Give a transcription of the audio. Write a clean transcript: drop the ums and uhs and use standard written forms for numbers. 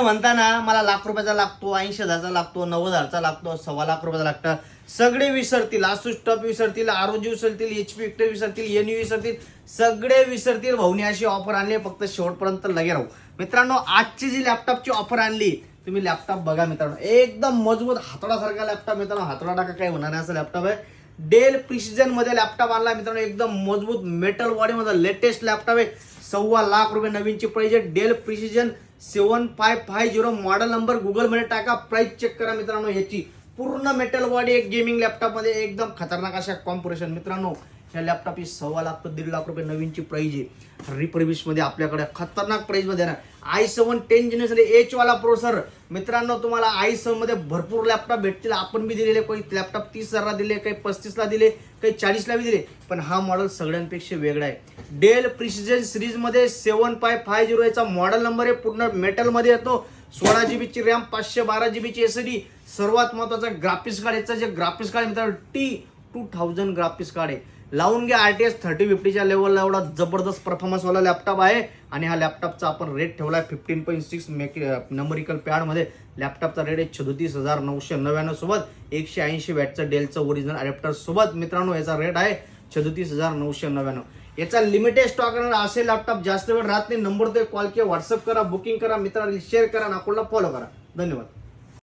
म्हणताना मला लाख रुपयाचा लागतो, 80,000चा लागतो, 90,000चा लागतो, 1.25 लाख लागतं, सगळे विसरतील. आसूस टॉप विसरतील, ROG विसरतील, HP विक्टर विसरतील, NU विसरतील, सगळे विसरतील. भाऊनी अशी ऑफर आणली, फक्त शेवटपर्यंत लगे राहू. मित्रांनो, आजची जी लॅपटॉपची ऑफर आणली, तुम्ही लॅपटॉप बघा मित्रांनो, एकदम मजबूत हातोडासारखा लॅपटॉप. मित्रांनो, हातोडा टाका काय होणार नाही असं लॅपटॉप आहे. डेल प्रिसिजन मध्ये लॅपटॉप आणला मित्रांनो, एकदम मजबूत मेटल बॉडी मध्ये लेटेस्ट लॅपटॉप आहे. 1.25 लाख रुपये नवीनची प्राइस आहे. Dell Precision 7550 model number Google मध्ये टाका, प्राइस चेक करा मित्रांनो. याची पूर्ण मेटल बॉडी एक गेमिंग लॅपटॉप मध्ये एकदम खतरनाक अशा कॉम्पोरेशन. मित्रांनो, या लॅपटॉपची 1.25 लाख ते 1.5 लाख रुपये नवीनची प्राइस आहे. रिफर्बिश मध्ये आपल्याकडे खतरनाक प्राइस मध्ये आहे. i7 10 जनरेशन एच वाला प्रोसेसर. मित्रांनो, तुम्हाला i7 मध्ये भरपूर लॅपटॉप भेटतील. आपण बी दिलेले, काही लॅपटॉप 30,000 दिले, काही 35ला दिले, काही 40ला बी दिले, पण हा मॉडेल सगळ्यांपेक्षा वेगळा आहे. डेल प्रिसिजन सिरीज मध्ये 7550 याचा मॉडेल नंबर आहे. पूर्ण मेटल मध्ये येतो. 16 GB ची रॅम, 512 GB ची SSD. सर्वात महत्वाचा ग्राफिक्स कार्ड. याचा जे ग्राफिक्स कार्ड मित्रांनो T2000 ग्राफिक्स कार्ड आहे. लावून घ्या. RTX 3050च्या लेवलला एवढा जबरदस्त परफॉर्मन्स वाला लॅपटॉप आहे. आणि हा लॅपटॉपचा आपण रेट ठेवलाय 15.6 नंबरिकल पॅड मध्ये. लॅपटॉपचा रेट आहे 36999 सोबत 180 वॅटचं डेलचं ओरिजिनल अडॅप्टर सोबत. मित्रांनो, याचा रेट आहे 36999. याचा लिमिटेड स्टॉक असेल. लॅपटॉप जास्त वेळ राहत नाही. नंबर ते कॉल किंवा व्हॉट्सअप करा, बुकिंग करा, मित्रांना शेअर करा, नाकोला फॉलो करा. धन्यवाद.